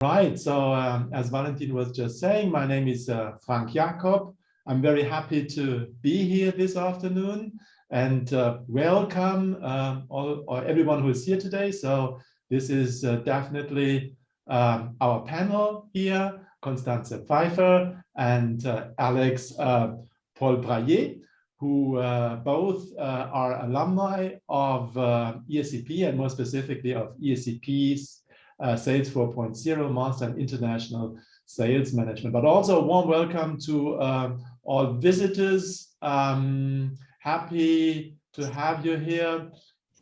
Right, so as Valentin was just saying, my name is Frank Jakob. I'm very happy to be here this afternoon and welcome everyone who is here today. So this is definitely our panel here, Constance Pfeiffer and Alexandre-Paul Brayer, who both are alumni of ESCP and more specifically of ESCP's Sales 4.0 Master in International Sales Management. But also a warm welcome to all visitors. Happy to have you here.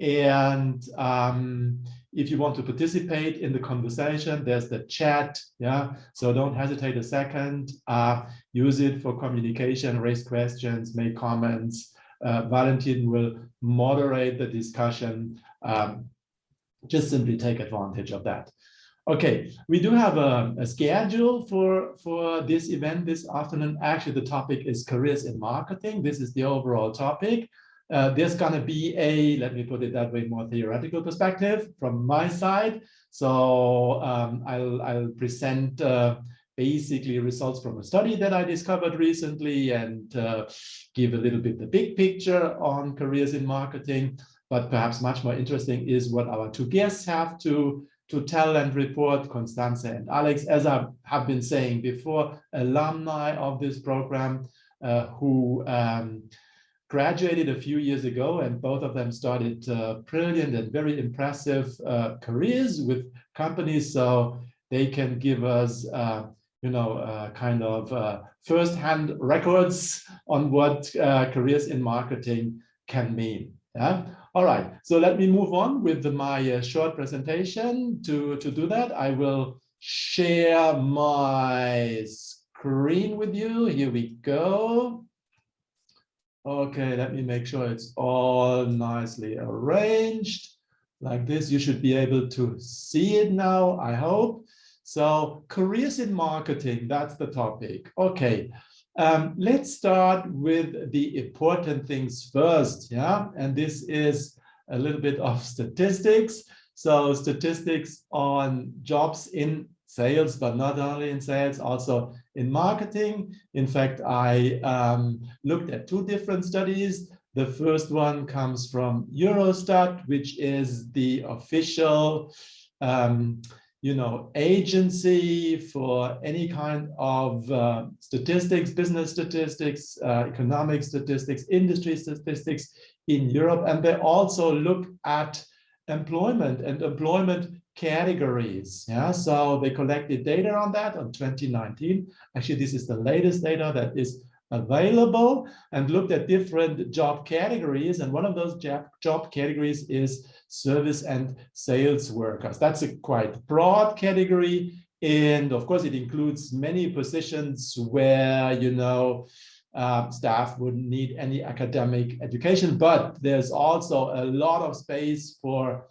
And if you want to participate in the conversation, there's the chat. Yeah, so don't hesitate a second. Use it for communication, raise questions, make comments. Valentin will moderate the discussion. Just simply take advantage of that. Okay, we do have a schedule for this event this afternoon. Actually, the topic is careers in marketing. This is the overall topic. There's going to be a, let me put it that way, more theoretical perspective from my side. So I'll present basically results from a study that I discovered recently and give a little bit the big picture on careers in marketing. But perhaps much more interesting is what our two guests have to tell and report, Constance and Alex, as I have been saying before, alumni of this program who graduated a few years ago, and both of them started brilliant and very impressive careers with companies, so they can give us kind of first-hand records on what careers in marketing can mean. Yeah. All right, so let me move on with my short presentation. To do that, I will share my screen with you. Here we go. Okay, let me make sure it's all nicely arranged. Like this, you should be able to see it now, I hope. So, careers in marketing, that's the topic. Okay. Let's start with the important things first, yeah? And this is a little bit of statistics. So statistics on jobs in sales, but not only in sales, also in marketing. In fact, I looked at two different studies. The first one comes from Eurostat, which is the official agency for any kind of statistics, business statistics, economic statistics, industry statistics in Europe. And they also look at employment and employment categories. Yeah, so they collected data on that on 2019. Actually, this is the latest data that is available, and looked at different job categories. And one of those job categories is service and sales workers. That's a quite broad category. And of course, it includes many positions where, staff wouldn't need any academic education, but there's also a lot of space for,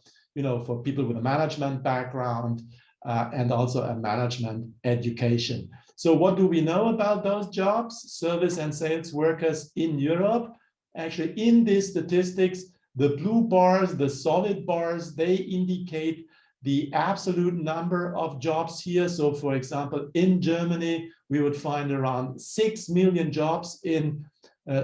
for people with a management background and also a management education. So what do we know about those jobs, service and sales workers in Europe? Actually, in these statistics, the blue bars, the solid bars, they indicate the absolute number of jobs here. So for example, in Germany, we would find around 6 million jobs in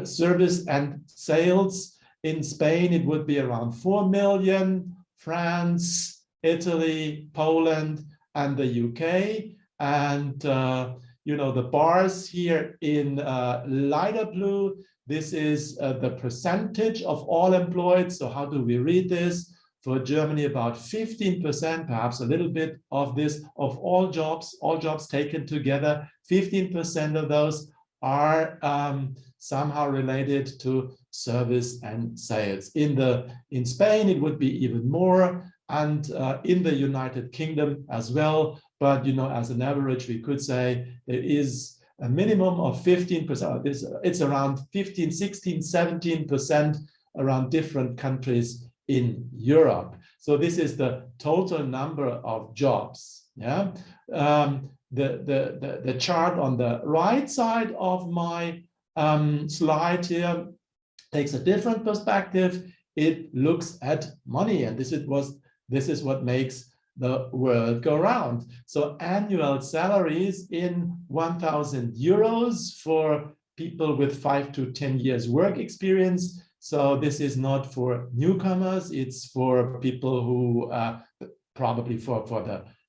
service and sales. In Spain, it would be around 4 million, France, Italy, Poland, and the UK. And the bars here in lighter blue, this is the percentage of all employed. So how do we read this? For Germany, about 15%, perhaps a little bit of this, of all jobs taken together, 15% of those are somehow related to service and sales. In Spain, it would be even more, and in the United Kingdom as well. But as an average, we could say there is a minimum of 15%. It's around 15, 16, 17% around different countries in Europe. So this is the total number of jobs. Yeah. The chart on the right side of my slide here takes a different perspective. It looks at money, and this is what makes the world go round. So annual salaries in 1,000 euros for people with 5 to 10 years work experience. So this is not for newcomers, it's for people who probably for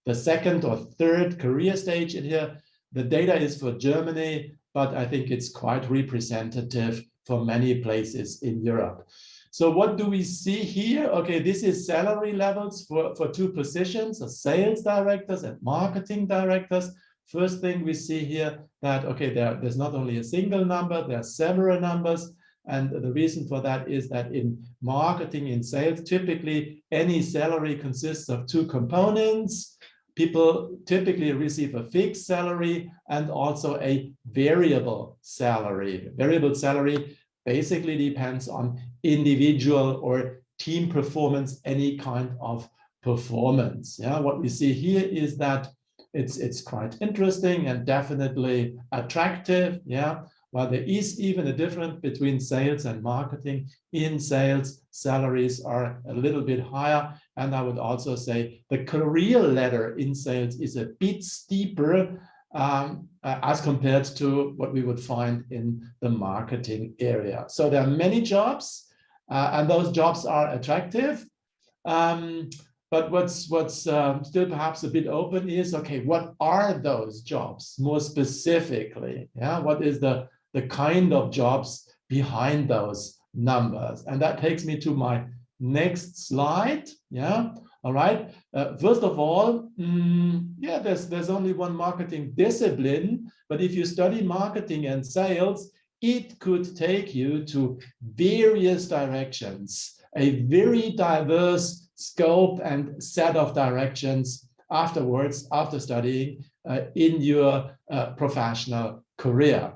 the second or third career stage in here. The data is for Germany, but I think it's quite representative for many places in Europe. So what do we see here? Okay, this is salary levels for two positions, sales directors and marketing directors. First thing we see here that, okay, there's not only a single number, there are several numbers. And the reason for that is that in marketing, in sales, typically any salary consists of two components. People typically receive a fixed salary and also a variable salary. Variable salary basically depends on individual or team performance, any kind of performance. Yeah, what we see here is that it's quite interesting and definitely attractive. Yeah, while there is even a difference between sales and marketing. In sales, salaries are a little bit higher. And I would also say the career ladder in sales is a bit steeper as compared to what we would find in the marketing area. So there are many jobs and those jobs are attractive. But what's still perhaps a bit open is, okay, what are those jobs more specifically? Yeah, what is the kind of jobs behind those numbers? And that takes me to my next slide. Yeah, all right. First of all, yeah, there's only one marketing discipline, but if you study marketing and sales, it could take you to various directions, a very diverse scope and set of directions afterwards, after studying in your professional career.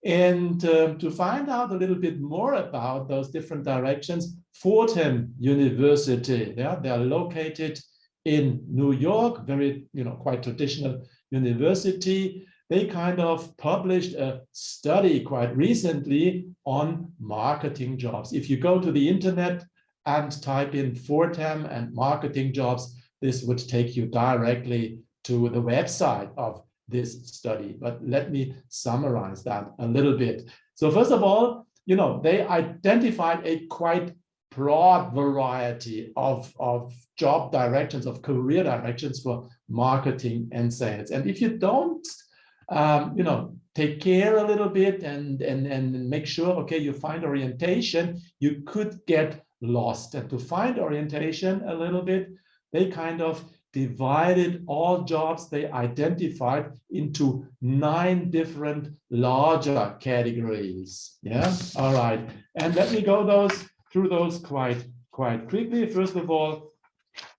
And to find out a little bit more about those different directions, Fordham University, yeah, they are located in New York, very, quite traditional university. They kind of published a study quite recently on marketing jobs. If you go to the internet and type in Fordham and marketing jobs, this would take you directly to the website of this study. But let me summarize that a little bit. So first of all, they identified a quite broad variety of job directions, of career directions for marketing and sales. And if you don't, take care a little bit and make sure, okay, you find orientation, you could get lost. And to find orientation a little bit, they kind of divided all jobs they identified into 9 different larger categories. Yeah, all right. And let me go through those quite quickly. First of all,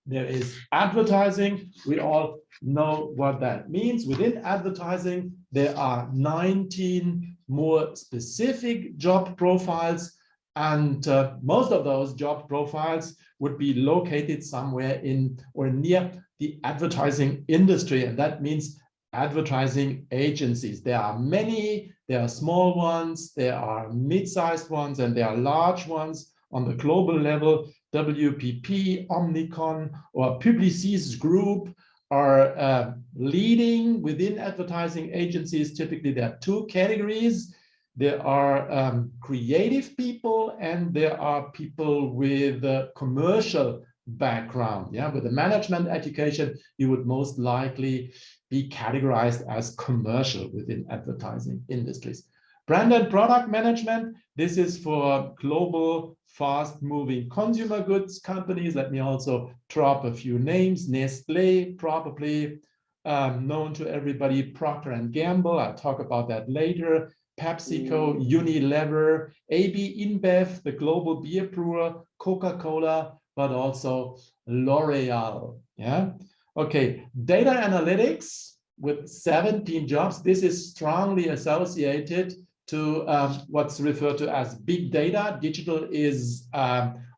there is advertising. We all know what that means. Within advertising, there are 19 more specific job profiles. And most of those job profiles would be located somewhere in or near the advertising industry. And that means advertising agencies. There are many, there are small ones, there are mid-sized ones, and there are large ones on the global level. WPP, Omnicom, or Publicis Group are leading within advertising agencies. Typically, there are 2 categories. There are creative people and there are people with a commercial background. Yeah, with a management education, you would most likely be categorized as commercial within advertising industries. Brand and product management, this is for global, fast-moving consumer goods companies. Let me also drop a few names. Nestlé, probably known to everybody. Procter & Gamble, I'll talk about that later. PepsiCo, Unilever, AB InBev, the global beer brewer, Coca-Cola, but also L'Oreal. Yeah. Okay. Data analytics with 17 jobs. This is strongly associated to what's referred to as big data. Digital is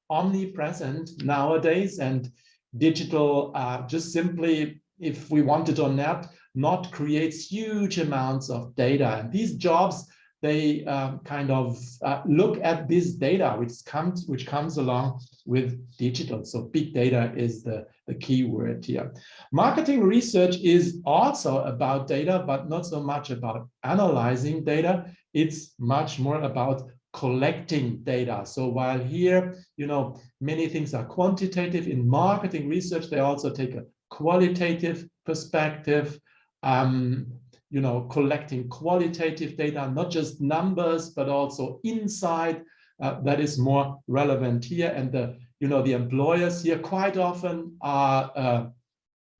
omnipresent nowadays, and digital just simply, if we want it or not creates huge amounts of data. And these jobs they kind of look at this data which comes along with digital. So big data is the key word here. Marketing research is also about data, but not so much about analyzing data. It's much more about collecting data. So while here, many things are quantitative, in marketing research, they also take a qualitative perspective, collecting qualitative data, not just numbers, but also insight. That is more relevant here. And the employers here quite often are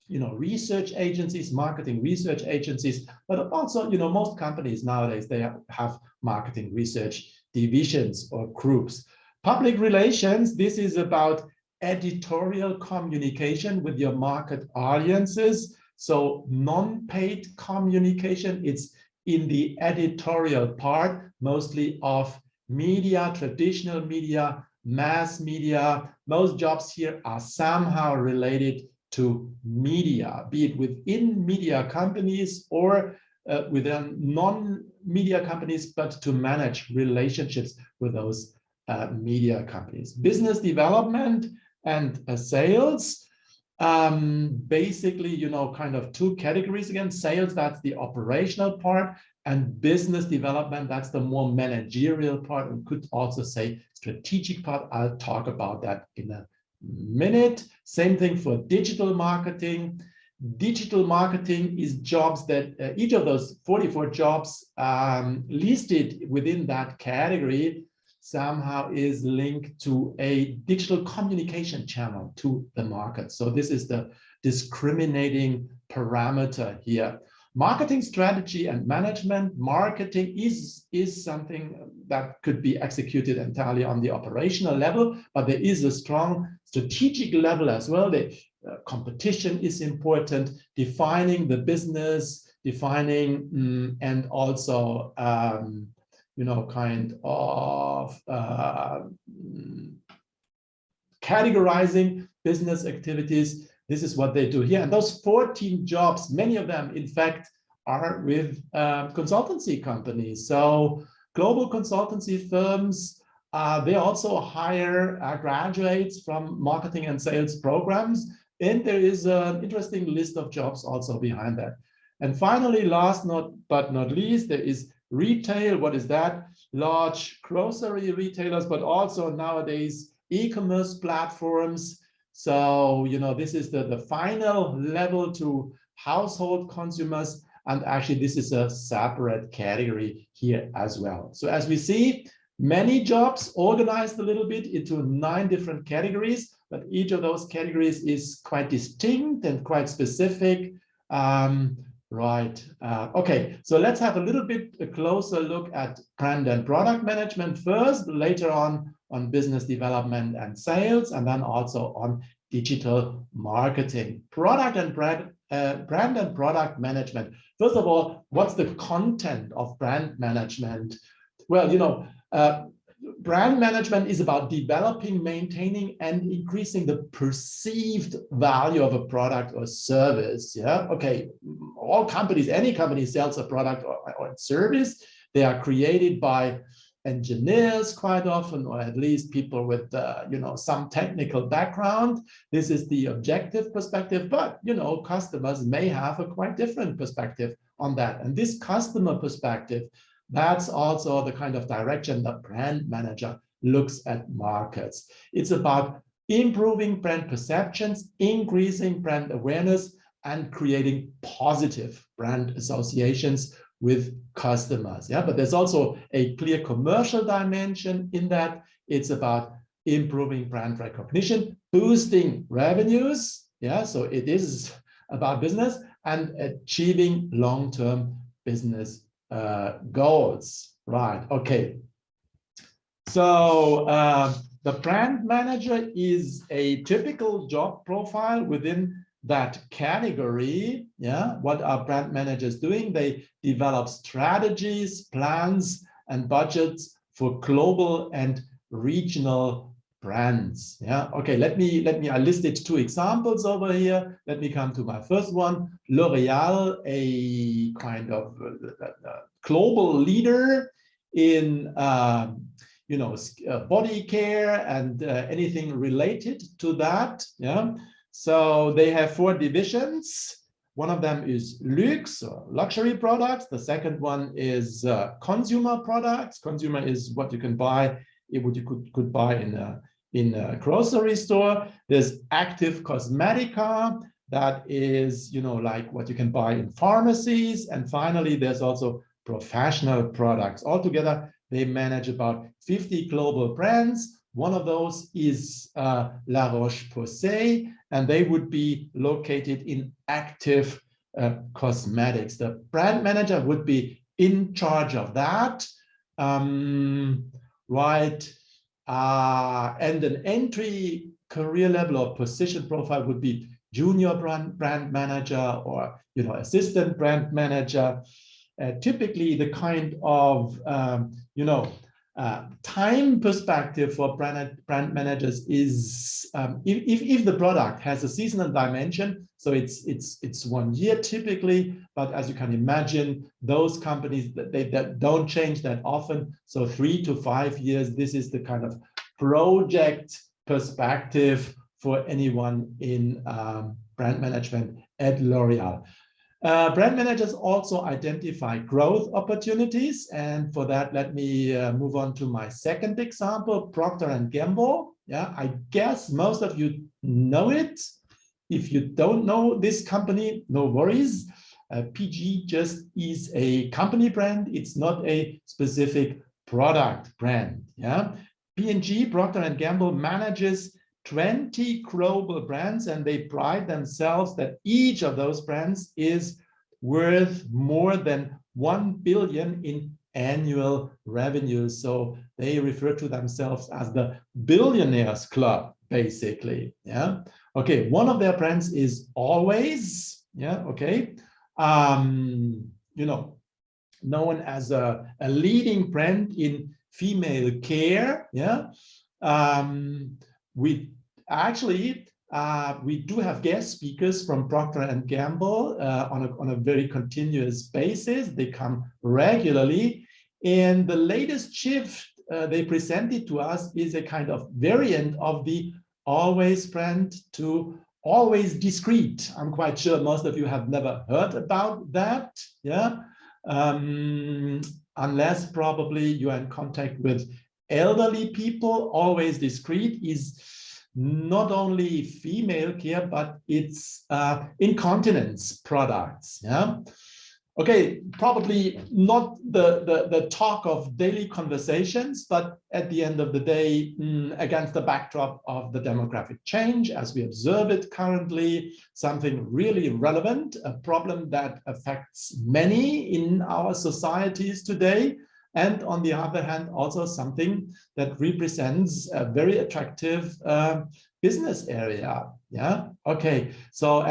research agencies, marketing research agencies, but also, most companies nowadays, they have marketing research divisions or groups. Public relations, this is about editorial communication with your market audiences. So non-paid communication, it's in the editorial part, mostly of media, traditional media, mass media. Most jobs here are somehow related to media, be it within media companies or within non-media companies, but to manage relationships with those media companies. Business development and sales, basically, kind of two categories again. Sales, that's the operational part, and business development, that's the more managerial part, and could also say strategic part. I'll talk about that in a minute. Same thing for digital marketing. Digital marketing is jobs that each of those 44 jobs listed within that category somehow is linked to a digital communication channel to the market. So this is the discriminating parameter here. Marketing strategy and management. Marketing is something that could be executed entirely on the operational level, but there is a strong strategic level as well. The competition is important, defining the business, defining and also kind of categorizing business activities. This is what they do here. And those 14 jobs, many of them, in fact, are with consultancy companies. So global consultancy firms, they also hire graduates from marketing and sales programs. And there is an interesting list of jobs also behind that. And finally, last but not least, there is retail. What is that? Large grocery retailers, but also nowadays e-commerce platforms. So, this is the final level to household consumers. And actually, this is a separate category here as well. So as we see, many jobs organized a little bit into 9 different categories, but each of those categories is quite distinct and quite specific. Right. Okay, so let's have a little bit a closer look at brand and product management first, later on business development and sales, and then also on digital marketing. Brand and product management. First of all, what's the content of brand management? Well, brand management is about developing, maintaining, and increasing the perceived value of a product or service. Yeah, okay. All companies, any company sells a product or service. They are created by engineers quite often, or at least people with some technical background. This is the objective perspective, but customers may have a quite different perspective on that. And this customer perspective, that's also the kind of direction that brand manager looks at markets. It's about improving brand perceptions, increasing brand awareness, and creating positive brand associations with customers. Yeah, but there's also a clear commercial dimension in that. It's about improving brand recognition, boosting revenues. Yeah, so it is about business and achieving long-term business goals. Right. Okay. So the brand manager is a typical job profile within that category. Yeah. What are brand managers doing? They develop strategies, plans, and budgets for global and regional brands. Yeah. Okay. I listed 2 examples over here. Let me come to my first one. L'Oréal, a kind of global leader in body care and anything related to that. Yeah. So they have 4 divisions. One of them is luxe, or luxury products. The second one is consumer products. Consumer is what you can buy, what you could buy in a grocery store. There's active cosmetica, that is, like what you can buy in pharmacies. And finally, there's also professional products. Altogether, they manage about 50 global brands. One of those is La Roche-Posay, and they would be located in active cosmetics. The brand manager would be in charge of that, right? And an entry career level or position profile would be junior brand manager or assistant brand manager. Typically, the kind of time perspective for brand managers is if the product has a seasonal dimension, so it's 1 year typically, but as you can imagine, those companies that don't change that often, so 3 to 5 years. This is the kind of project perspective for anyone in brand management at L'Oreal. Brand managers also identify growth opportunities, and for that, let me move on to my second example, Procter & Gamble. Yeah, I guess most of you know it. If you don't know this company, no worries. PG just is a company brand. It's not a specific product brand. Yeah, P&G, Procter & Gamble, manages 20 global brands, and they pride themselves that each of those brands is worth more than 1 billion in annual revenue. So they refer to themselves as the billionaires club, basically. Yeah. Okay. One of their brands is Always. Yeah. Okay. Known as a leading brand in female care. Yeah. We do have guest speakers from Procter & Gamble on a very continuous basis. They come regularly. And the latest shift they presented to us is a kind of variant of the Always brand to Always Discreet. I'm quite sure most of you have never heard about that. Yeah. Unless probably you are in contact with elderly people. Always Discreet is not only female care, but it's incontinence products. Yeah. Okay, probably not the talk of daily conversations, but at the end of the day, against the backdrop of the demographic change as we observe it currently, something really relevant, a problem that affects many in our societies today. And on the other hand, also something that represents a very attractive business area. Yeah. Okay. So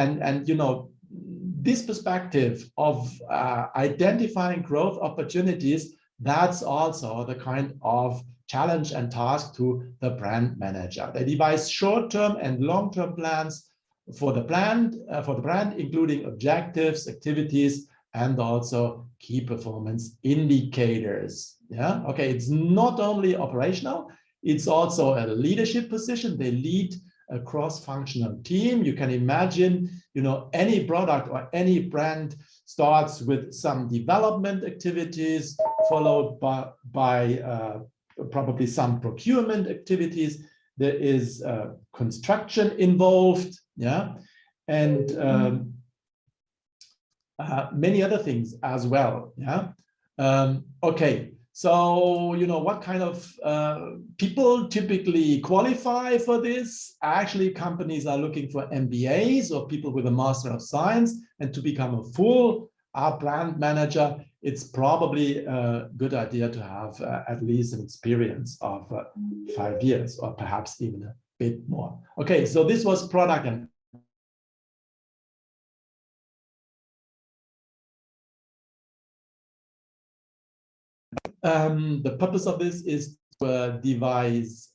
this perspective of identifying growth opportunities, that's also the kind of challenge and task to the brand manager. They devise short-term and long-term plans for the brand, including objectives, activities, and also key performance indicators. Yeah. Okay. It's not only operational, it's also a leadership position. They lead a cross-functional team. You can imagine, any product or any brand starts with some development activities, followed by probably some procurement activities. There is construction involved, yeah, and many other things as well. Yeah. Okay. So, what kind of people typically qualify for this? Actually, companies are looking for MBAs or people with a Master of Science. And to become a full brand manager, it's probably a good idea to have at least an experience of 5 years or perhaps even a bit more. Okay, so this was product and the purpose of this is to devise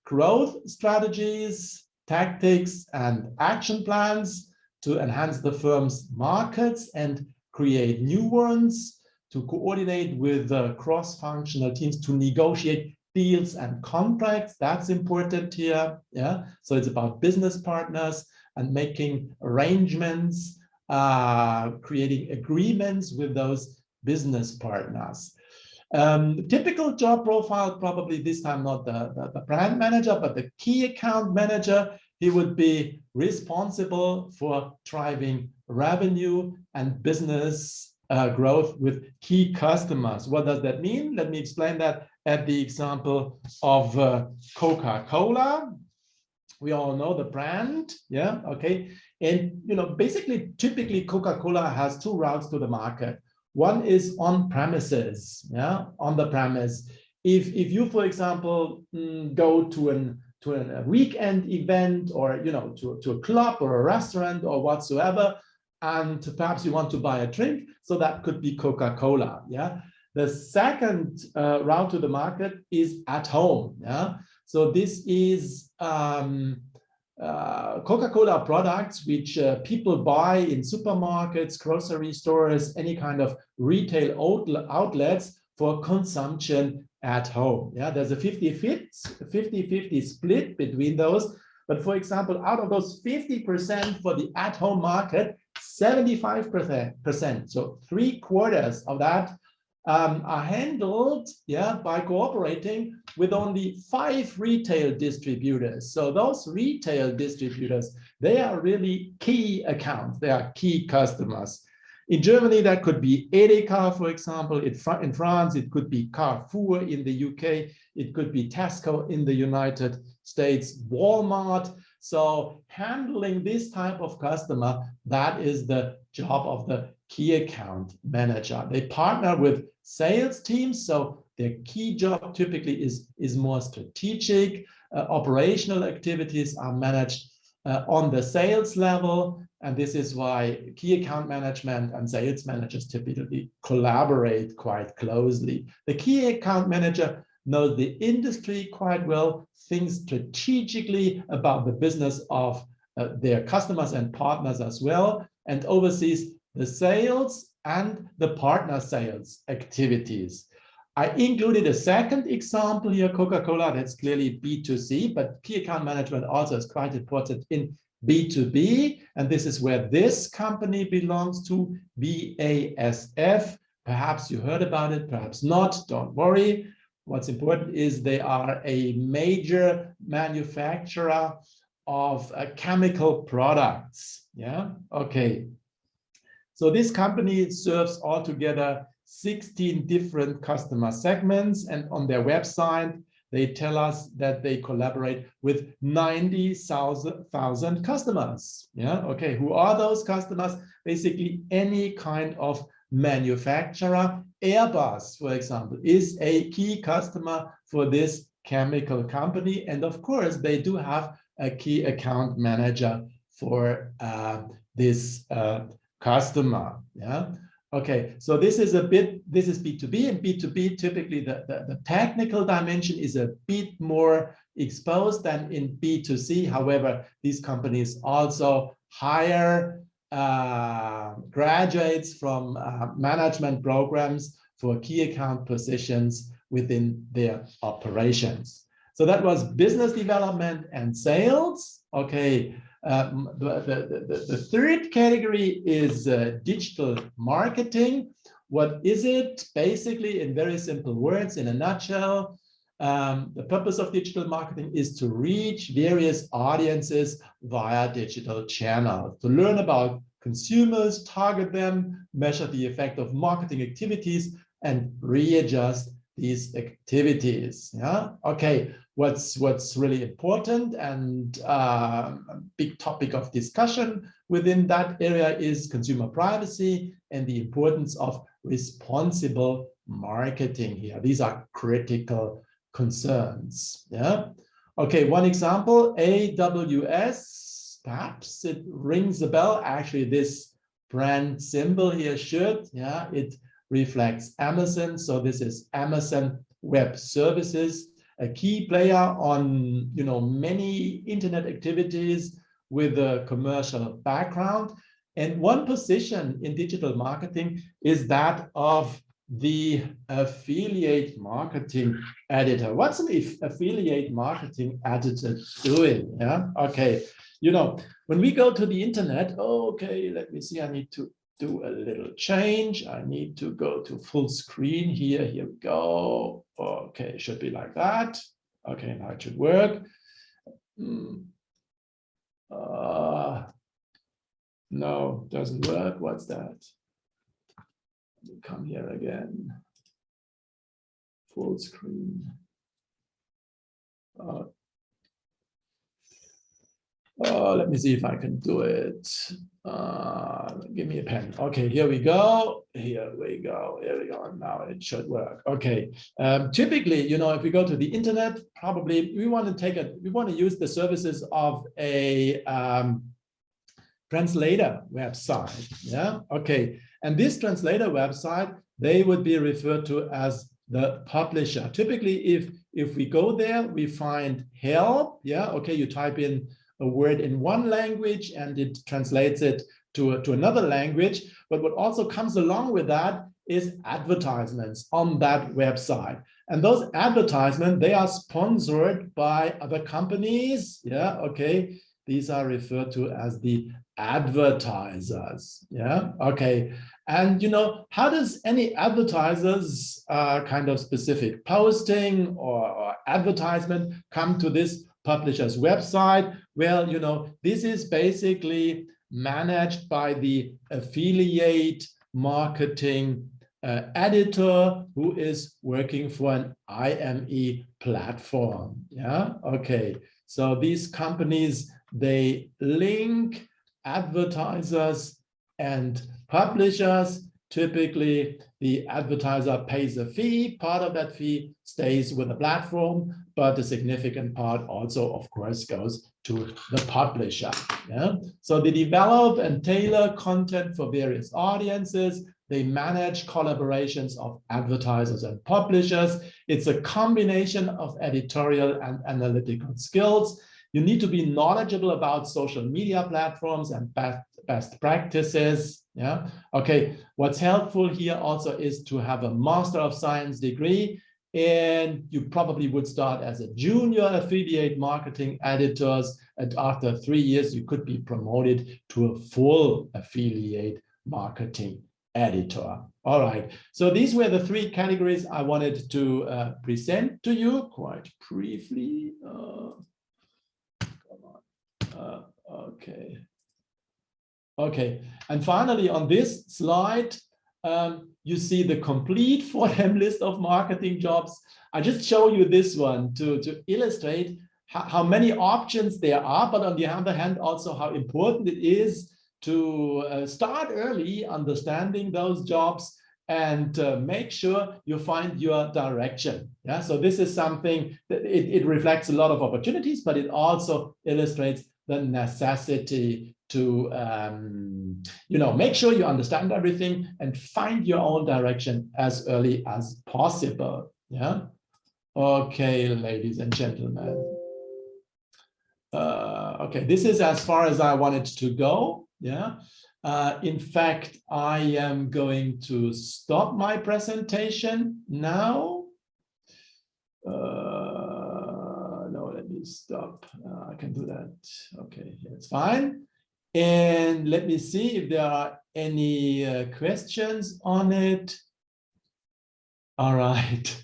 growth strategies, tactics, and action plans to enhance the firm's markets and create new ones, to coordinate with cross-functional teams to negotiate deals and contracts. That's important here. Yeah, so it's about business partners and making arrangements, creating agreements with those business partners. Typical job profile, probably this time not the brand manager, but the key account manager. He would be responsible for driving revenue and business growth with key customers. What does that mean? Let me explain that at the example of Coca-Cola. We all know the brand, yeah, okay. And basically, typically Coca-Cola has two routes to the market. One is on premises, yeah, on the premise. If you, for example, go to a weekend event, or to a club or a restaurant or whatsoever, and perhaps you want to buy a drink, so that could be Coca-Cola, yeah. The second route to the market is at home, yeah. So this is Coca-Cola products which people buy in supermarkets, grocery stores, any kind of retail outlets for consumption at home. Yeah, there's a 50-50 split between those. But for example, out of those 50% for the at-home market, 75%, so 3/4 of that, are handled, yeah, by cooperating with only 5 retail distributors. So those retail distributors, they are really key accounts. They are key customers. In Germany, that could be Edeka, for example. In France, it could be Carrefour. In the UK, it could be Tesco. In the United States, Walmart. So handling this type of customer, that is the job of the key account manager. They partner with sales teams, so their key job typically is more strategic. Operational activities are managed on the sales level, and this is why key account management and sales managers typically collaborate quite closely. The key account manager knows the industry quite well, thinks strategically about the business of their customers and partners as well, and oversees the sales and the partner sales activities. I included a second example here, Coca-Cola. That's clearly B2C, but key account management also is quite important in B2B. And this is where this company belongs to, BASF. Perhaps you heard about it, perhaps not, don't worry. What's important is they are a major manufacturer of chemical products. Yeah, okay. So this company serves altogether 16 different customer segments, and on their website, they tell us that they collaborate with 90,000 customers. Yeah, okay, who are those customers? Basically, any kind of manufacturer. Airbus, for example, is a key customer for this chemical company, and of course, they do have a key account manager for this customer. Yeah, okay, so this is B2B, and B2B typically the technical dimension is a bit more exposed than in B2C. However, these companies also hire graduates from management programs for key account positions within their operations. So that was business development and sales. Okay. The third category is digital marketing. What is it? Basically, in very simple words, in a nutshell, the purpose of digital marketing is to reach various audiences via digital channels, to learn about consumers, target them, measure the effect of marketing activities, and readjust these activities. Yeah, okay. What's really important and a big topic of discussion within that area is consumer privacy and the importance of responsible marketing here. These are critical concerns. Yeah. Okay, one example, AWS, perhaps it rings a bell. Actually, this brand symbol here should, yeah, it reflects Amazon. So this is Amazon Web Services, a key player on many internet activities with a commercial background. And one position in digital marketing is that of the affiliate marketing editor. What's an affiliate marketing editor doing? Yeah, okay. You know, when we go to the internet, okay, let me see, I need to do a little change. I need to go to full screen here. Here we go. Okay, it should be like that. Okay, now it should work. No, doesn't work. What's that? Let me come here again. Full screen. Let me see if I can do it. Give me a pen. Okay, here we go. Here we go. Here we go. Now it should work. Okay. Typically, you know, if we go to the internet, probably we want to use the services of a translator website. Yeah. Okay. And this translator website, they would be referred to as the publisher. Typically, if we go there, we find help. Yeah. Okay. You type in a word in one language and it translates it to another language. But what also comes along with that is advertisements on that website. And those advertisements, they are sponsored by other companies. Yeah. Okay. These are referred to as the advertisers. Yeah. Okay. And, you know, how does any advertisers kind of specific posting or advertisement come to this publisher's website? Well, you know, this is basically managed by the affiliate marketing editor who is working for an IME platform. Yeah. Okay. So these companies, they link advertisers and publishers. Typically, the advertiser pays a fee. Part of that fee stays with the platform, but a significant part also, of course, goes to the publisher. Yeah? So they develop and tailor content for various audiences. They manage collaborations of advertisers and publishers. It's a combination of editorial and analytical skills. You need to be knowledgeable about social media platforms and best practices. Yeah. Okay. What's helpful here also is to have a Master of Science degree, and you probably would start as a junior affiliate marketing editors, and after 3 years you could be promoted to a full affiliate marketing editor. All right. So these were the 3 categories I wanted to present to you quite briefly. Okay. Okay. And finally, on this slide, you see the complete for them list of marketing jobs. I just show you this one to illustrate how many options there are, but on the other hand, also how important it is to start early understanding those jobs and make sure you find your direction. Yeah, so this is something that it reflects a lot of opportunities, but it also illustrates the necessity to you know, make sure you understand everything and find your own direction as early as possible. Yeah. Okay, ladies and gentlemen. Okay, this is as far as I wanted to go. Yeah. In fact, I am going to stop my presentation now. No, let me stop. I can do that. Okay, it's fine. And let me see if there are any questions on it. All right.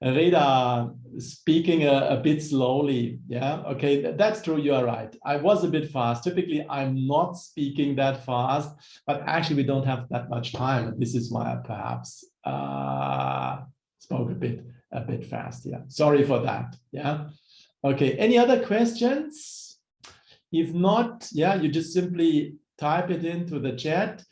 Rita, speaking a bit slowly. Yeah, okay, that's true. You are right. I was a bit fast. Typically, I'm not speaking that fast, but actually, we don't have that much time. This is why I perhaps spoke a bit fast. Yeah, sorry for that. Yeah. Okay. Any other questions? If not, yeah, you just simply type it into the chat.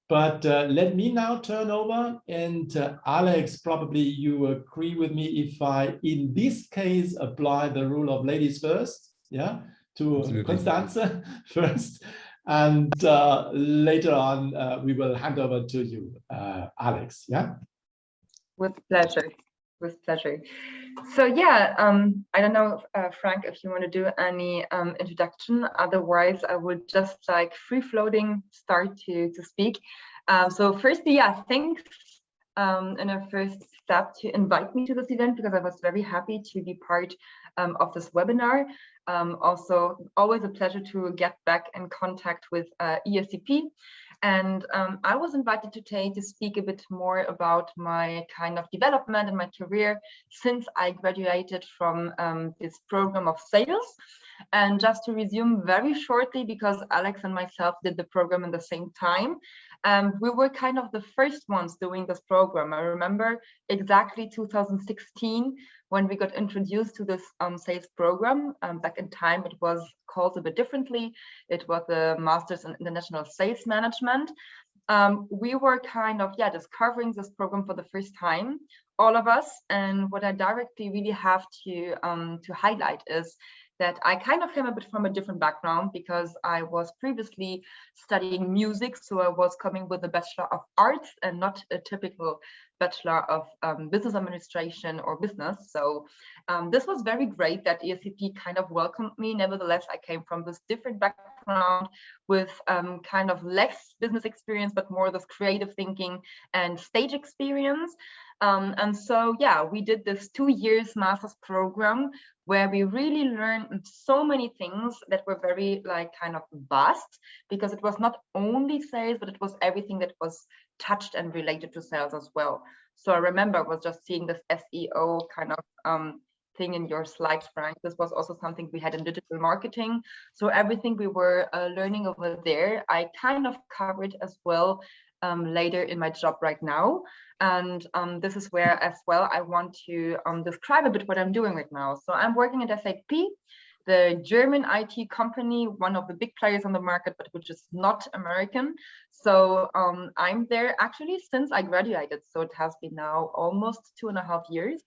But let me now turn over, and Alex, probably you agree with me if I, in this case, apply the rule of ladies first, yeah, to Constance first, and later on we will hand over to you, Alex, yeah? With pleasure, with pleasure. So yeah, I don't know, Frank, if you want to do any introduction. Otherwise, I would just like free-floating start to speak. So firstly, yeah, thanks in a first step to invite me to this event, because I was very happy to be part of this webinar. Also, always a pleasure to get back in contact with ESCP. And I was invited today to speak a bit more about my kind of development and my career since I graduated from this program of sales. And just to resume very shortly, because Alex and myself did the program at the same time, we were kind of the first ones doing this program. I remember exactly 2016 when we got introduced to this sales program. Back in time, it was called a bit differently. It was the Masters in International Sales Management. We were kind of discovering this program for the first time, all of us. And what I directly really have to highlight is that I kind of came a bit from a different background, because I was previously studying music. So I was coming with a Bachelor of Arts and not a typical Bachelor of Business Administration or Business. So this was very great that ESCP kind of welcomed me. Nevertheless, I came from this different background with kind of less business experience, but more this creative thinking and stage experience. And so, yeah, we did this 2 years master's program where we really learned so many things that were very kind of vast, because it was not only sales, but it was everything that was touched and related to sales as well. So I remember I was just seeing this SEO kind of thing in your slides, Frank. This was also something we had in digital marketing. So everything we were learning over there, I kind of covered as well later in my job right now. And this is where as well I want to describe a bit what I'm doing right now. So I'm working at SAP, the German IT company, one of the big players on the market, but which is not American. So I'm there actually since I graduated. So it has been now almost 2.5 years.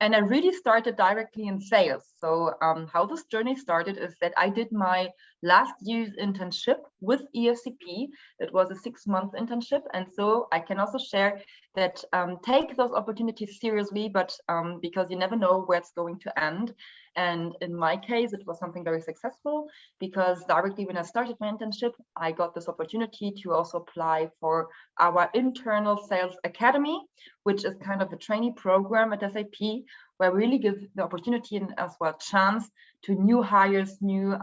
And I really started directly in sales. So how this journey started is that I did my last year's internship with ESCP. It was a 6-month internship. And so I can also share that take those opportunities seriously, but because you never know where it's going to end. And in my case, it was something very successful, because directly when I started my internship, I got this opportunity to also apply for our internal sales academy, which is kind of a trainee program at SAP, where we really give the opportunity and as well chance to new hires, new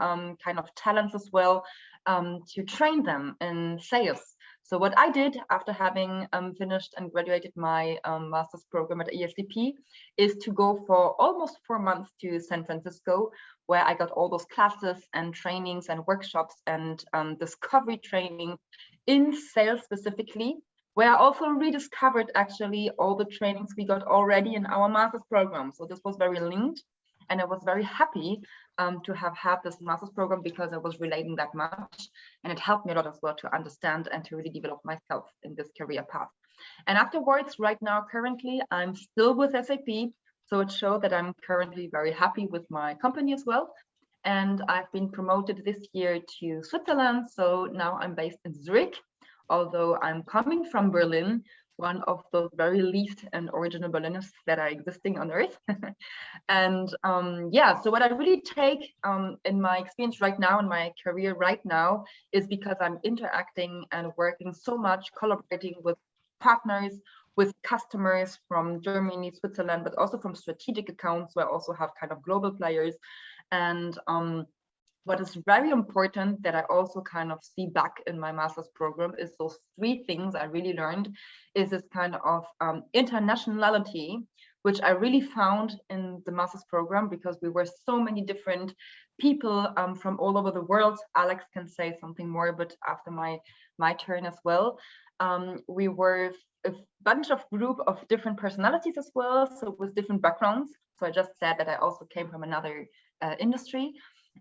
kind of talents as well, to train them in sales. So what I did after having finished and graduated my master's program at ESCP is to go for almost 4 months to San Francisco, where I got all those classes and trainings and workshops and discovery training in sales specifically, where I also rediscovered actually all the trainings we got already in our master's program. So this was very linked. And I was very happy to have had this master's program, because I was relating that much. And it helped me a lot as well to understand and to really develop myself in this career path. And afterwards, right now, currently, I'm still with SAP. So it showed that I'm currently very happy with my company as well. And I've been promoted this year to Switzerland. So now I'm based in Zurich, although I'm coming from Berlin, one of those very least and original Berliners that are existing on earth. And so what I really take in my experience right now, in my career right now, is because I'm interacting and working so much, collaborating with partners, with customers from Germany, Switzerland, but also from strategic accounts, where I also have kind of global players. And what is very important that I also kind of see back in my master's program is those 3 things I really learned, is this kind of internationality, which I really found in the master's program, because we were so many different people from all over the world. Alex can say something more, but after my turn as well. We were a bunch of group of different personalities as well, so with different backgrounds. So I just said that I also came from another industry.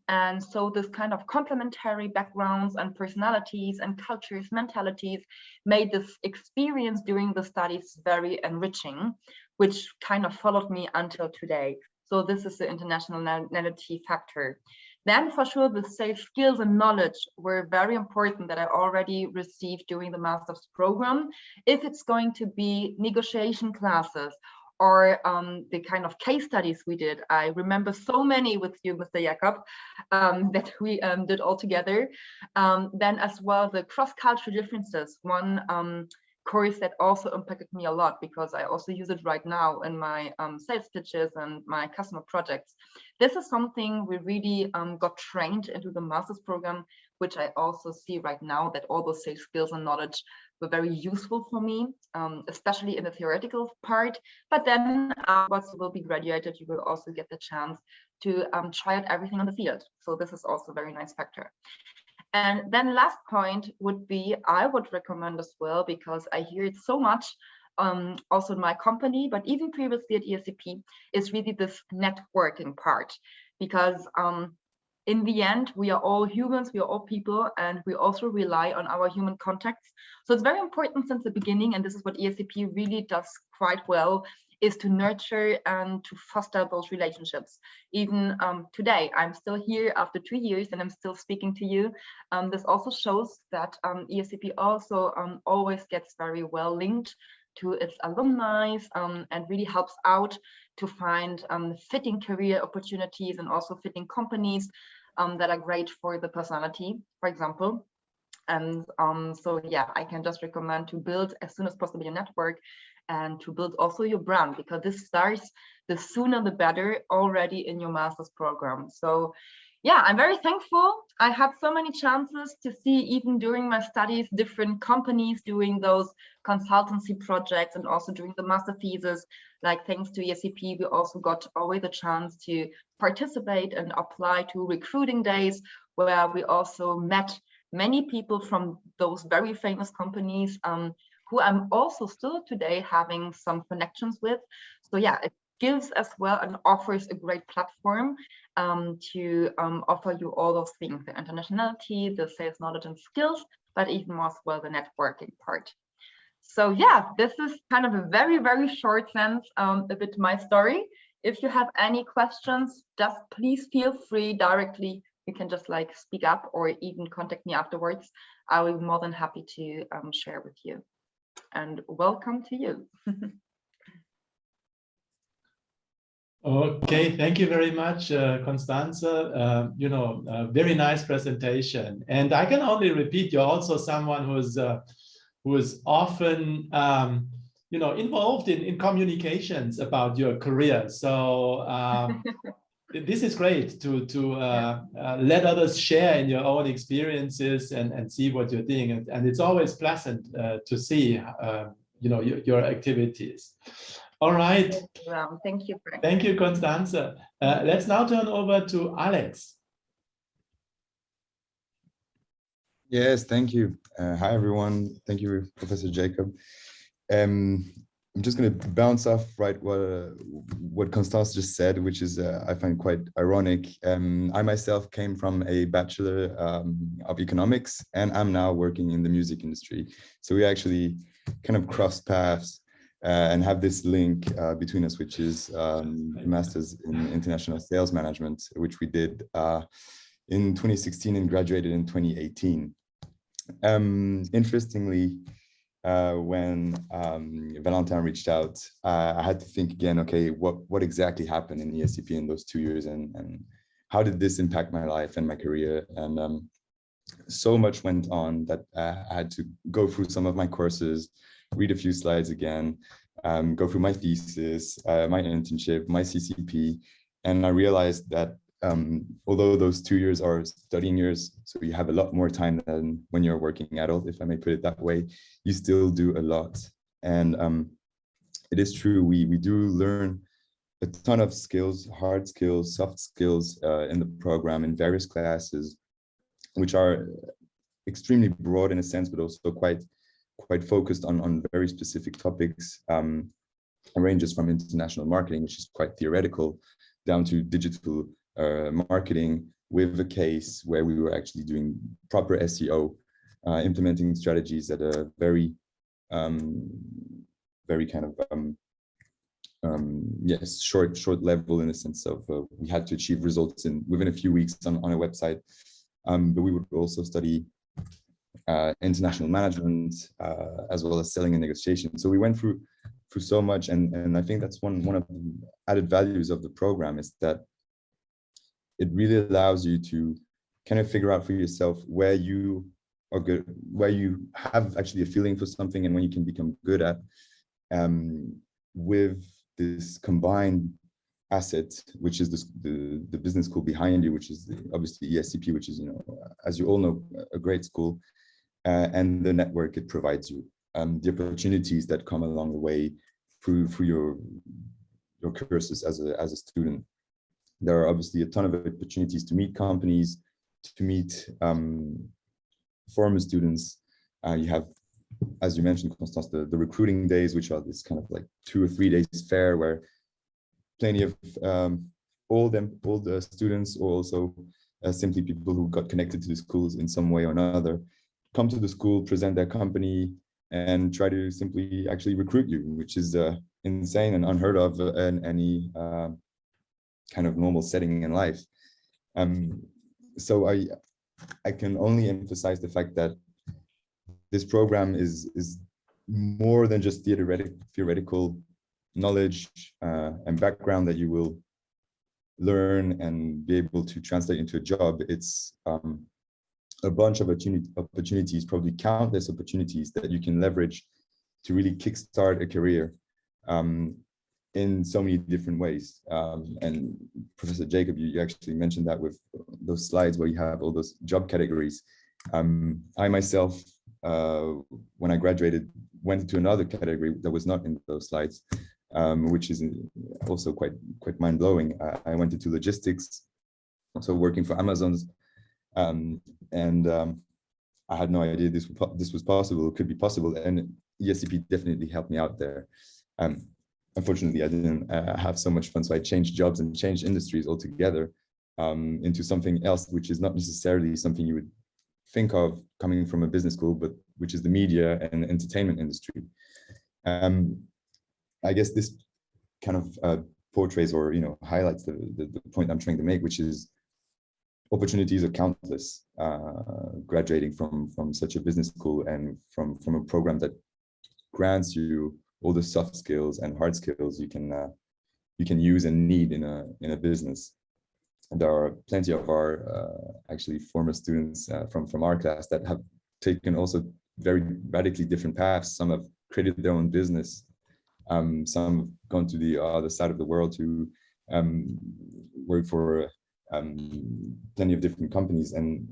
And so this kind of complementary backgrounds and personalities and cultures, mentalities made this experience during the studies very enriching, which kind of followed me until today. So this is the internationality factor. Then for sure, the sales skills and knowledge were very important that I already received during the master's program. If it's going to be negotiation classes, or the kind of case studies we did. I remember so many with you, Mr. Jakob, that we did all together. Then as well, the cross-cultural differences. One course that also impacted me a lot, because I also use it right now in my sales pitches and my customer projects. This is something we really got trained into the master's program, which I also see right now that all those sales skills and knowledge were very useful for me, especially in the theoretical part. But then once you will be graduated, you will also get the chance to try out everything on the field. So this is also a very nice factor. And then last point would be, I would recommend as well, because I hear it so much, also in my company, but even previously at ESCP, is really this networking part. Because in the end, we are all humans, we are all people, and we also rely on our human contacts. So it's very important since the beginning, and this is what ESCP really does quite well, is to nurture and to foster those relationships. Even today, I'm still here after 2 years and I'm still speaking to you. This also shows that ESCP also always gets very well linked to its alumni, and really helps out to find fitting career opportunities and also fitting companies that are great for the personality, for example. And so yeah, I can just recommend to build as soon as possible your network, and to build also your brand, because this starts the sooner the better already in your master's program. So yeah, I'm very thankful. I had so many chances to see, even during my studies, different companies doing those consultancy projects, and also during the master thesis. Like, thanks to ESCP, we also got always a chance to participate and apply to recruiting days, where we also met many people from those very famous companies, who I'm also still today having some connections with. So yeah, it gives as well and offers a great platform to offer you all those things, the internationality, the sales knowledge and skills, but even more as well the networking part. So yeah, this is kind of a very, very short sense, a bit my story. If you have any questions, just please feel free directly. You can just like speak up or even contact me afterwards. I will be more than happy to share with you. And welcome to you. Okay, thank you very much, Constance. Very nice presentation. And I can only repeat, you're also someone who is often involved in communications about your career. So this is great to let others share in your own experiences and see what you're doing. And it's always pleasant to see your activities. All right. Thank you, Frank. Thank you, Constance. Let's now turn over to Alex. Yes, thank you. Hi, everyone. Thank you, Professor Jacob. I'm just going to bounce off what Constance just said, which is I find quite ironic. I myself came from a Bachelor of Economics, and I'm now working in the music industry. So we actually kind of crossed paths and have this link between us, which is Masters in International Sales Management, which we did in 2016 and graduated in 2018. Interestingly, when Valentin reached out, I had to think again, okay, what exactly happened in ESCP in those 2 years, and how did this impact my life and my career? And so much went on that I had to go through some of my courses, read a few slides again, go through my thesis, my internship, my CCP, and I realized that although those 2 years are studying years, so you have a lot more time than when you're a working adult, if I may put it that way, you still do a lot. And it is true, we do learn a ton of skills, hard skills, soft skills in the program in various classes, which are extremely broad in a sense, but also quite focused on very specific topics. It ranges from international marketing, which is quite theoretical, down to digital marketing, with a case where we were actually doing proper SEO, implementing strategies at a very kind of short level, in the sense of we had to achieve results within a few weeks on a website. But we would also study international management, as well as selling and negotiation. So we went through so much, and I think that's one of the added values of the program, is that it really allows you to kind of figure out for yourself where you or good, where you have actually a feeling for something and when you can become good at, with this combined asset, which is the business school behind you, which is obviously ESCP, which is, as you all know, a great school, and the network it provides you, the opportunities that come along the way through your courses as a student. There are obviously a ton of opportunities to meet companies, to meet former students. You have, as you mentioned, Constance, the recruiting days, which are this kind of like 2 or 3 days fair where plenty of all the students, or also simply people who got connected to the schools in some way or another, come to the school, present their company, and try to simply actually recruit you, which is insane and unheard of in any kind of normal setting in life. So I can only emphasize the fact that this program is more than just theoretical knowledge and background that you will learn and be able to translate into a job. It's a bunch of opportunities, probably countless opportunities that you can leverage to really kickstart a career in so many different ways. And Professor Jacob, you actually mentioned that with those slides where you have all those job categories. I myself, when I graduated, went into another category that was not in those slides, which is also quite mind-blowing. I went into logistics, so working for Amazon's, and I had no idea this was possible, could be possible, and ESCP definitely helped me out there. Unfortunately, I didn't have so much fun, so I changed jobs and changed industries altogether into something else, which is not necessarily something you would think of coming from a business school, but which is the media and entertainment industry. I guess this kind of portrays or highlights the point I'm trying to make, which is opportunities are countless graduating from such a business school and from a program that grants you all the soft skills and hard skills you can use and need in a business. And there are plenty of our actually former students from our class that have taken also very radically different paths. Some have created their own business. Some have gone to the other side of the world to work for plenty of different companies, and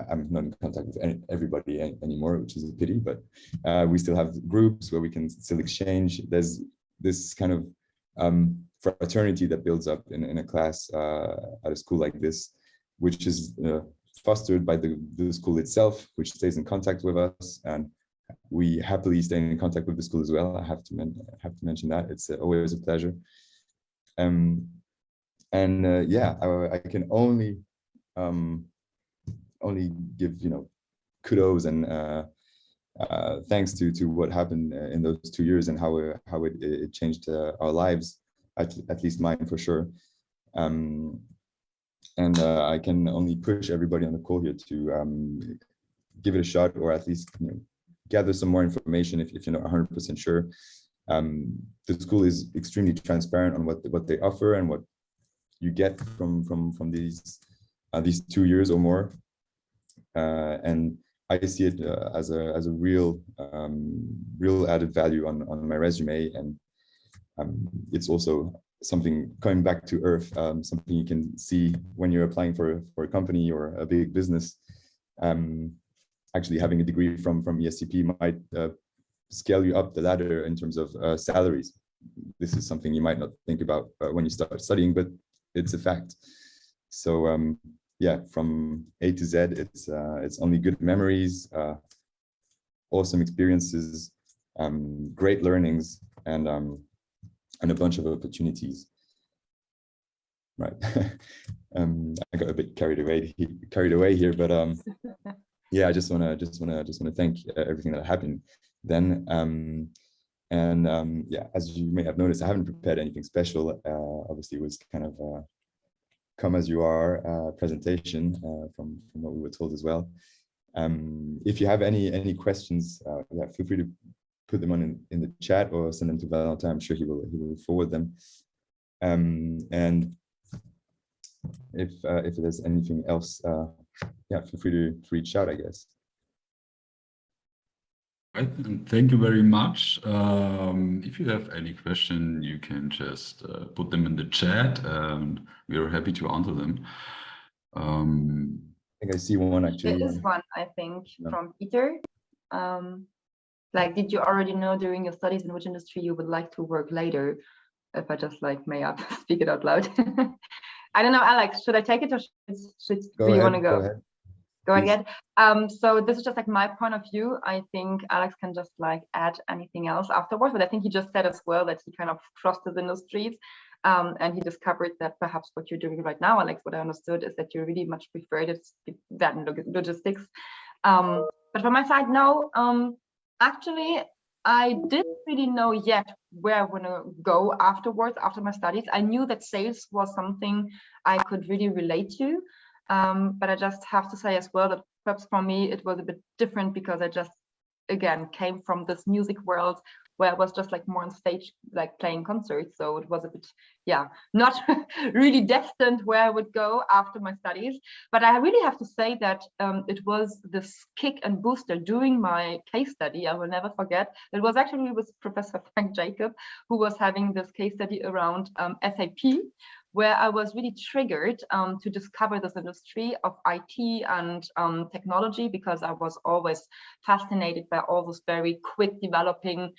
I'm not in contact with everybody anymore, which is a pity, but we still have groups where we can still exchange. There's this kind of fraternity that builds up in a class at a school like this, which is fostered by the school itself, which stays in contact with us, and we happily stay in contact with the school as well. I have to mention that. It's always a pleasure. Yeah, I can only give kudos and thanks to what happened in those 2 years and how it changed our lives, at least mine for sure. I can only push everybody on the call here to give it a shot, or at least gather some more information if you're not 100% sure. The school is extremely transparent on what they offer and what you get from these 2 years or more. And I see it as a real added value on my resume, and it's also something coming back to earth, something you can see when you're applying for a company or a big business. Actually, having a degree from ESCP might scale you up the ladder in terms of salaries. This is something you might not think about when you start studying, but it's a fact. So yeah, from A to Z, it's only good memories, awesome experiences, great learnings, and a bunch of opportunities. Right. I got a bit carried away here, but yeah, I just wanna thank everything that happened then. Yeah, as you may have noticed, I haven't prepared anything special. Obviously, it was kind of come as you are presentation from what we were told as well. If you have any questions, yeah, feel free to put them on in the chat or send them to Valentin. I'm sure he will forward them. And if there's anything else, yeah, feel free to reach out, I guess. Right, and thank you very much. If you have any question, you can just put them in the chat, and we are happy to answer them. I think I see one actually. There is one, I think, Yeah. from Peter. Like, did you already know during your studies in which industry you would like to work later? If I just like may I speak it out loud. I don't know, Alex, should I take it or should do you want to go? Go ahead. Go Please. ahead. So this is just like my point of view. I think Alex can just like add anything else afterwards, but I think he just said as well that he kind of crossed the industries, and he discovered that perhaps what you're doing right now, Alex, what I understood is that you really much prefer that in logistics. But from my side, no. Actually, I didn't really know yet where I want to go afterwards, after my studies. I knew that sales was something I could really relate to. But I just have to say as well that perhaps for me it was a bit different because I just, again, came from this music world where I was just like more on stage, like playing concerts. So it was a bit, yeah, not really destined where I would go after my studies. But I really have to say that it was this kick and booster during my case study. I will never forget. It was actually with Professor Frank Jacob, who was having this case study around SAP, where I was really triggered to discover this industry of IT and technology, because I was always fascinated by all this very quick developing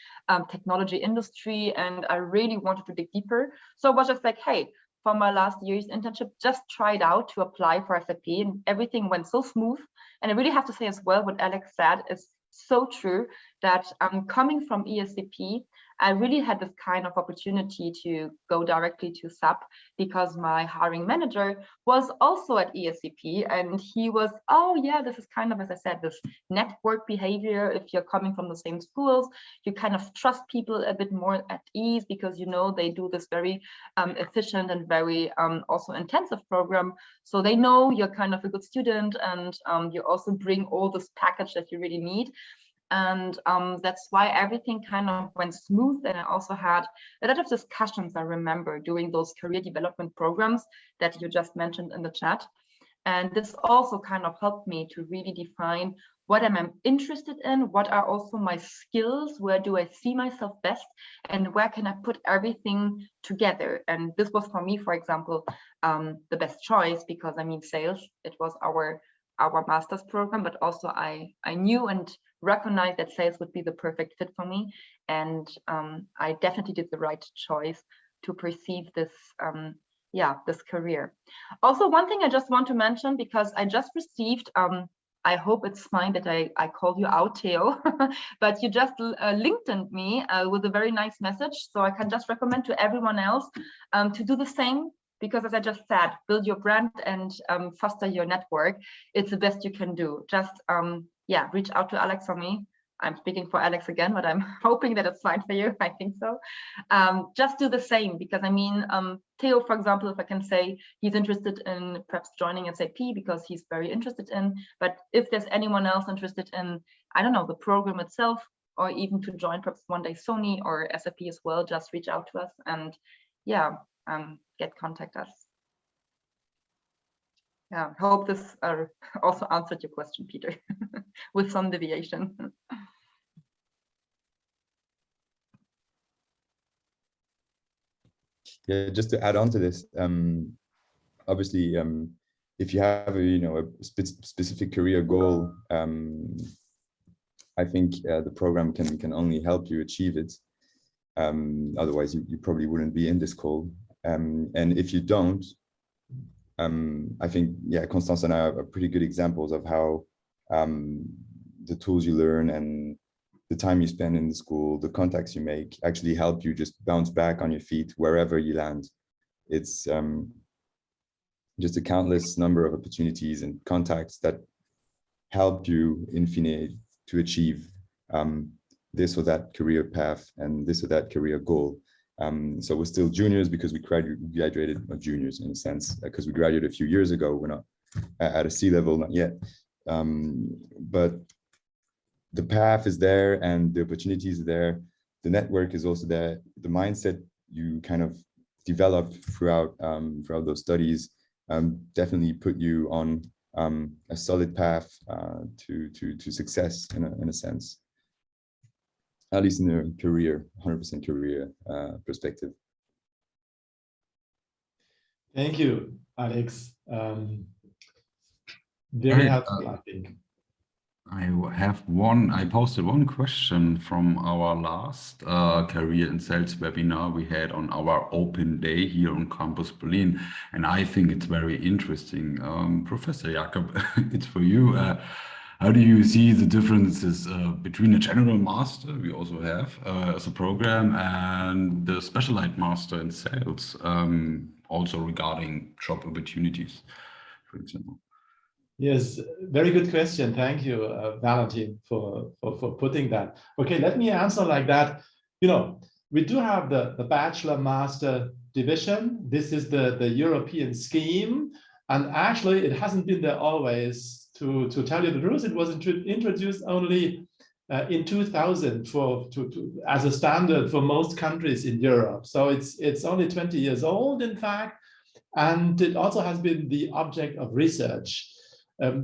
technology industry, and I really wanted to dig deeper. So I was just like, hey, for my last year's internship, just tried out to apply for SAP, and everything went so smooth. And I really have to say as well, what Alex said is so true, that coming from ESCP, I really had this kind of opportunity to go directly to SAP, because my hiring manager was also at ESCP, and he was, oh yeah, this is kind of, as I said, this network behavior. If you're coming from the same schools, you kind of trust people a bit more at ease, because you know they do this very efficient and very also intensive program. So they know you're kind of a good student, and you also bring all this package that you really need. And that's why everything kind of went smooth. And I also had a lot of discussions, I remember, during those career development programs that you just mentioned in the chat. And this also kind of helped me to really define what am I interested in, what are also my skills, where do I see myself best, and where can I put everything together. And this was for me, for example, the best choice, because I mean, sales, it was our master's program, but also I knew and recognized that sales would be the perfect fit for me. And I definitely did the right choice to perceive this this career. Also, one thing I just want to mention, because I just received, I hope it's fine that I call you out, Theo, but you just LinkedIned me with a very nice message. So I can just recommend to everyone else to do the same, because as I just said, build your brand and foster your network. It's the best you can do. Just reach out to Alex or me. I'm speaking for Alex again, but I'm hoping that it's fine for you. I think so. Just do the same, because I mean, Theo, for example, if I can say, he's interested in perhaps joining SAP because he's very interested in, but if there's anyone else interested in, I don't know, the program itself, or even to join perhaps one day Sony or SAP as well, just reach out to us and contact us. Yeah, I hope this also answered your question, Peter, with some deviation. Yeah, just to add on to this, obviously, if you have a specific career goal, I think the program can only help you achieve it. Otherwise, you probably wouldn't be in this call. And if you don't, I think, yeah, Constance and I are pretty good examples of how the tools you learn and the time you spend in the school, the contacts you make, actually help you just bounce back on your feet wherever you land. It's just a countless number of opportunities and contacts that help you in fine to achieve this or that career path and this or that career goal. So we're still juniors because we graduated, not juniors in a sense, because we graduated a few years ago. We're not at a C level, not yet. But the path is there and the opportunities are there. The network is also there. The mindset you kind of develop throughout those studies definitely put you on a solid path to success in a sense. at least in a career, 100% career perspective. Thank you, Alex. Very helpful, I think. I posted one question from our last career in sales webinar we had on our open day here on Campus Berlin. And I think it's very interesting. Professor Jakob, it's for you. How do you see the differences between a general master we also have as a program and the specialized master in sales, also regarding job opportunities, for example? Yes, very good question. Thank you, Valentin, for putting that. Okay, let me answer like that. You know, we do have the bachelor master division. This is the European scheme. And actually, it hasn't been there always. To tell you the truth, it was introduced only in 2000 as a standard for most countries in Europe. So it's only 20 years old, in fact. And it also has been the object of research.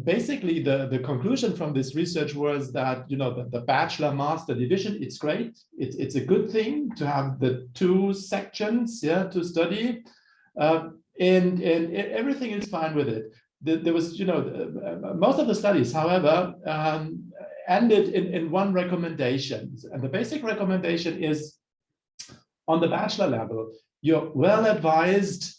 Basically, the conclusion from this research was that, you know, the bachelor master division, it's great. It's a good thing to have the two sections, yeah, to study, and everything is fine with it. There was, you know, most of the studies, however, ended in one recommendation. And the basic recommendation is, on the bachelor level, you're well advised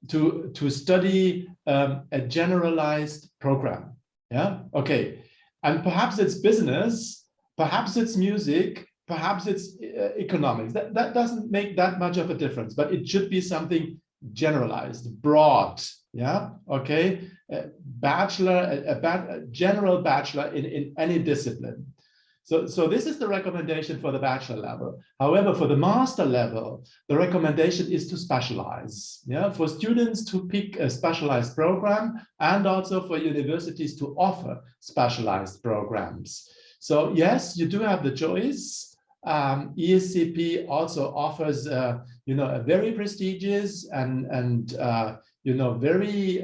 to study a generalized program. Yeah, okay. And perhaps it's business, perhaps it's music, perhaps it's economics. That doesn't make that much of a difference, but it should be something generalized, broad. Yeah, okay. A general bachelor in any discipline. So this is the recommendation for the bachelor level. However, for the master level, the recommendation is to specialize. Yeah, for students to pick a specialized program, and also for universities to offer specialized programs. So yes, you do have the choice. ESCP also offers, you know, a very prestigious and you know, very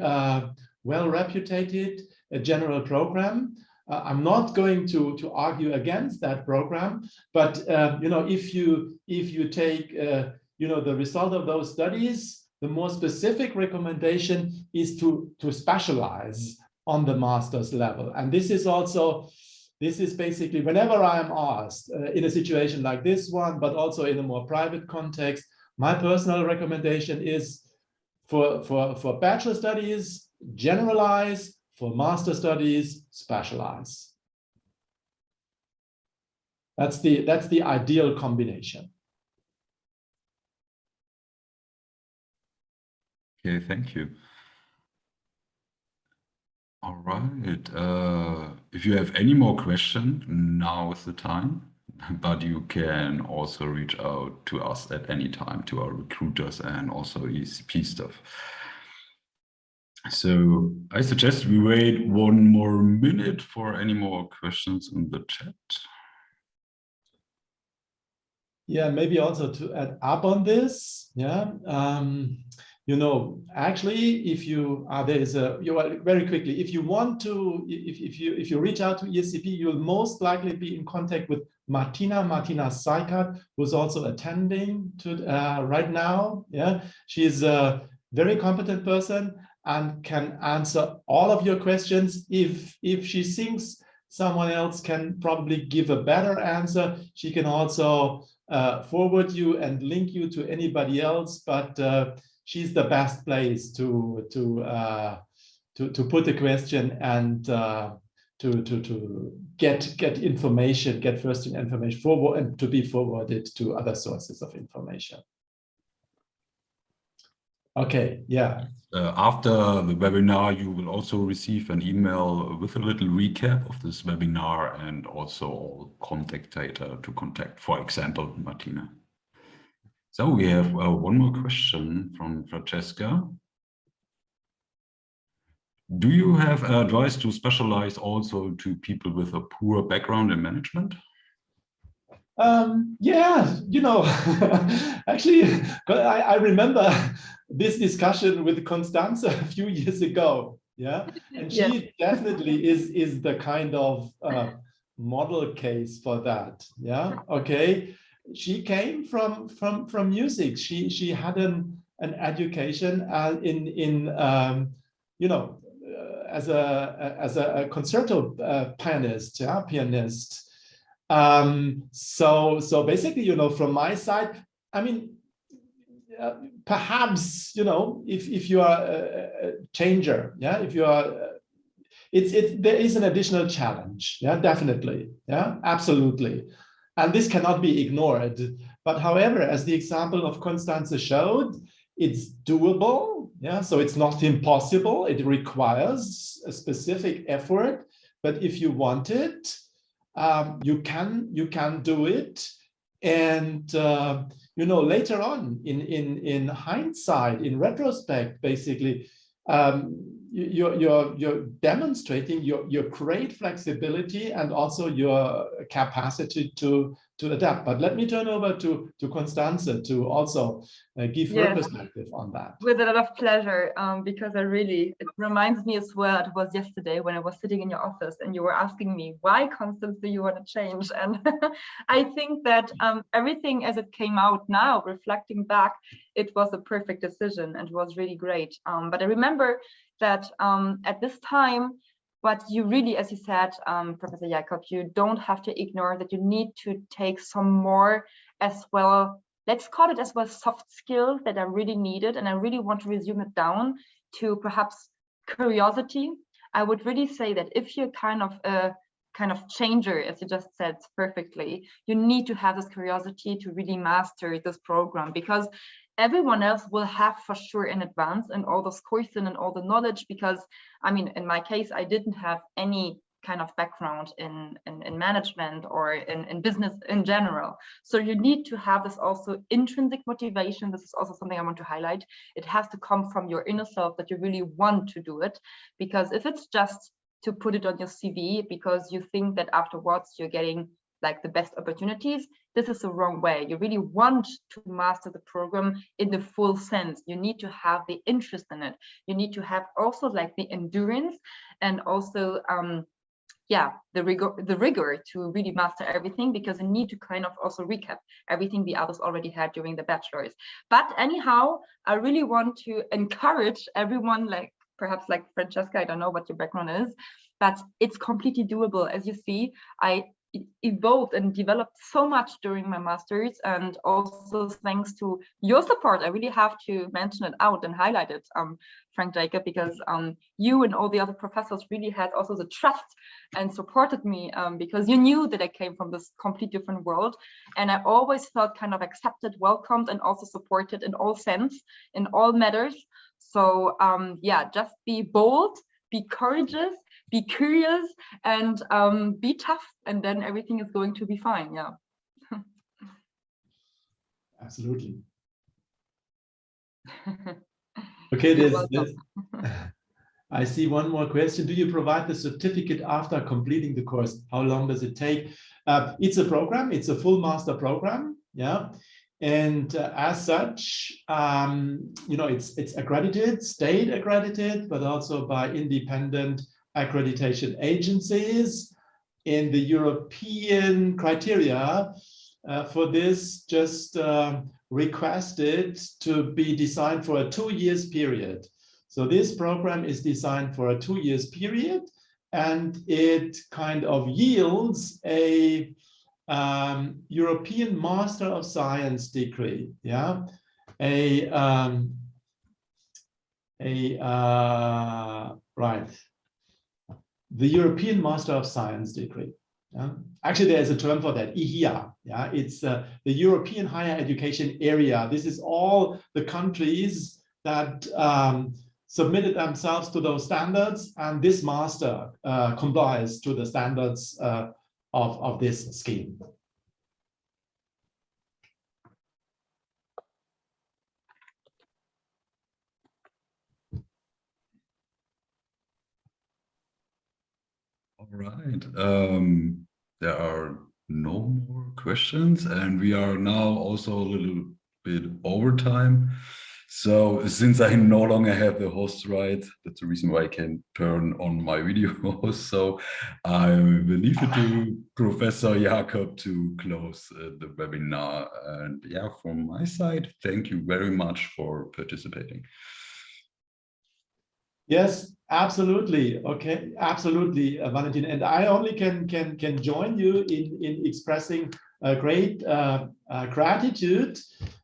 well-reputed general program. I'm not going to argue against that program, but you know, if you take you know, the result of those studies, the more specific recommendation is to specialize on the master's level. And this is basically, whenever I am asked in a situation like this one, but also in a more private context, my personal recommendation is for bachelor studies, generalize. For master studies, specialize. That's the ideal combination. Okay, thank you. All right. If you have any more questions, now is the time. But you can also reach out to us at any time, to our recruiters and also ESCP stuff. So I suggest we wait one more minute for any more questions in the chat. Yeah, maybe also to add up on this. Yeah, you know, actually, if you very quickly, if you want to, if you reach out to ESCP, you'll most likely be in contact with Martina Seikert, who's also attending to right now. Yeah, she's a very competent person and can answer all of your questions. If she thinks someone else can probably give a better answer, she can also forward you and link you to anybody else. But she's the best place to put the question and to get information, get first-hand information forward, and to be forwarded to other sources of information. Okay, yeah. After the webinar, you will also receive an email with a little recap of this webinar and also all contact data to contact, for example, Martina. So we have one more question from Francesca. Do you have advice to specialize also to people with a poor background in management? Yeah, you know, actually, I remember this discussion with Constance a few years ago. Yeah, and she definitely is the kind of model case for that. Yeah, okay. She came from music. She had an education you know, as a concerto pianist, yeah, pianist. So basically, you know, from my side, I mean, perhaps, you know, if you are a changer, yeah, if you are, there is an additional challenge, yeah, definitely, yeah, absolutely, and this cannot be ignored. But however, as the example of Constance showed, it's doable, yeah, so it's not impossible. It requires a specific effort, but if you want it, you can do it. And you know, later on, in hindsight, in retrospect, basically, you're demonstrating your great flexibility and also your capacity to adapt. But let me turn over to Constance to also give her perspective on that. With a lot of pleasure, because it reminds me as well, it was yesterday when I was sitting in your office and you were asking me, why, Constance, do you want to change? And I think that everything as it came out now, reflecting back, it was a perfect decision and it was really great. But I remember that at this time, but you really, as you said, Professor Jakob, you don't have to ignore that you need to take some more as well, let's call it as well, soft skills that are really needed. And I really want to resume it down to perhaps curiosity. I would really say that if you're kind of a changer, as you just said perfectly, you need to have this curiosity to really master this program, because everyone else will have for sure in advance and all those courses and all the knowledge, because I mean, in my case, I didn't have any kind of background in management or in business in general. So you need to have this also intrinsic motivation. This is also something I want to highlight. It has to come from your inner self that you really want to do it, because if it's just to put it on your CV because you think that afterwards you're getting like the best opportunities, this is the wrong way. You really want to master the program in the full sense. You need to have the interest in it. You need to have also like the endurance and also the rigor to really master everything, because you need to kind of also recap everything the others already had during the bachelor's. But anyhow, I really want to encourage everyone, like perhaps like Francesca, I don't know what your background is, but it's completely doable. As you see, I evolved and developed so much during my master's, and also thanks to your support. I really have to mention it out and highlight it, Frank Jacob, because you and all the other professors really had also the trust and supported me, because you knew that I came from this complete different world, and I always felt kind of accepted, welcomed, and also supported in all sense, in all matters. So yeah, just be bold, be courageous, be curious, and be tough, and then everything is going to be fine. Yeah. Absolutely. Okay, I see one more question. Do you provide the certificate after completing the course? How long does it take? It's a program. It's a full master program. Yeah. And as such, you know, it's accredited, state accredited, but also by independent accreditation agencies. In the European criteria for this, just requested to be designed for a 2 years period. So this program is designed for a 2 years period, and it kind of yields a European Master of Science degree, yeah, right, the European Master of Science degree. Yeah? Actually, there's a term for that, EHIA. Yeah, it's the European Higher Education Area. This is all the countries that submitted themselves to those standards, and this master complies to the standards of this scheme. All right. There are no more questions, and we are now also a little bit over time. So since I no longer have the host right, that's the reason why I can turn on my video. So I will leave it to Professor Jakob to close the webinar. And yeah, from my side, thank you very much for participating. Yes, absolutely. Okay, absolutely, Valentin. And I only can join you in expressing a great gratitude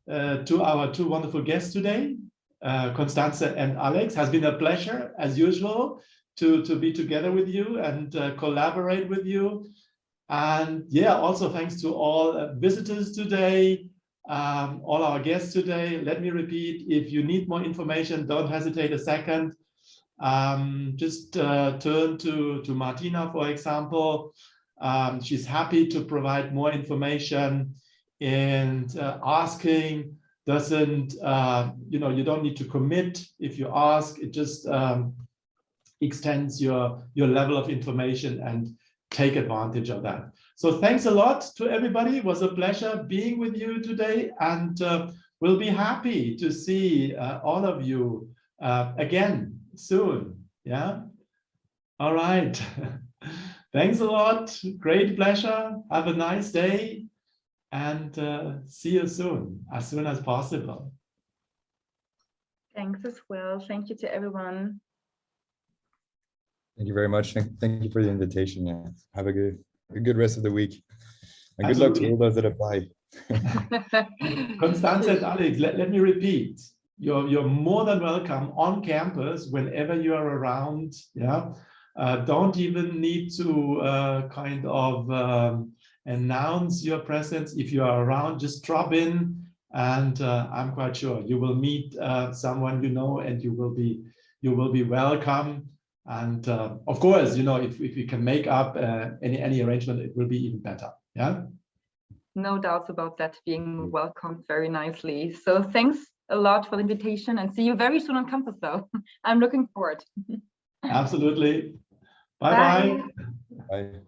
to our two wonderful guests today, Constance and Alex. Has been a pleasure, as usual, to be together with you and collaborate with you. And yeah, also thanks to all visitors today, all our guests today. Let me repeat, if you need more information, don't hesitate a second. Just turn to Martina, for example. She's happy to provide more information, and asking doesn't, you don't need to commit. If you ask, it just extends your level of information, and take advantage of that. So thanks a lot to everybody. It was a pleasure being with you today, and we'll be happy to see all of you again soon. Yeah. All right. Thanks a lot. Great pleasure. Have a nice day, and see you soon as possible. Thanks as well. Thank you to everyone. Thank you very much. Thank you for the invitation. Yeah. Have a good rest of the week. And good Absolutely. luck to all those that apply. Constance and Alex, let me repeat. You're more than welcome on campus whenever you are around. Yeah. Don't even need to kind of announce your presence. If you are around, just drop in, and I'm quite sure you will meet someone you know, and you will be welcome. And of course, if we can make up any arrangement, it will be even better. Yeah. No doubts about that being welcomed very nicely. So thanks a lot for the invitation, and see you very soon on campus, though. I'm looking forward. Absolutely. Bye-bye. Bye.